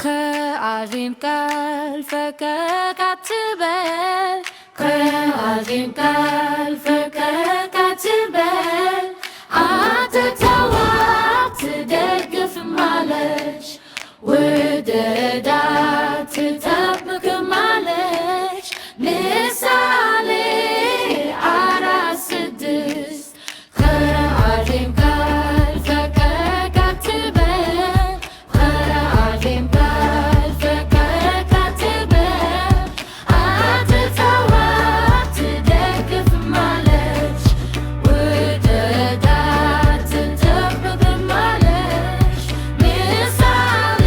ከአዜም ቃል ፈቀቅ አትበል ከአዜም ቃል ፈቀቅ አትበል አትተዋት ትደግፍም አለች ውደዳት ትጠብቅም አለች ምሳሌ 4:6 ከአዜም ቃል ፈቀቅ አትበል ከአዜም ቃል ፈቀቅ አትበል አትተዋት ትደግፍም አለች ውደዳት ትጠብቅም አለች ምሳሌ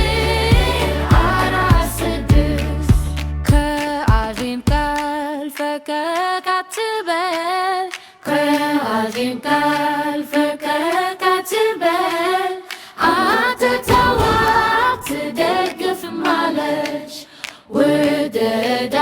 4:6 ከአዜም ቃል ፈቀቅ አትበል ከአዜም ቃል ፈቀቅ አትበል አትተዋት ትደግፍም አለች ውደዳት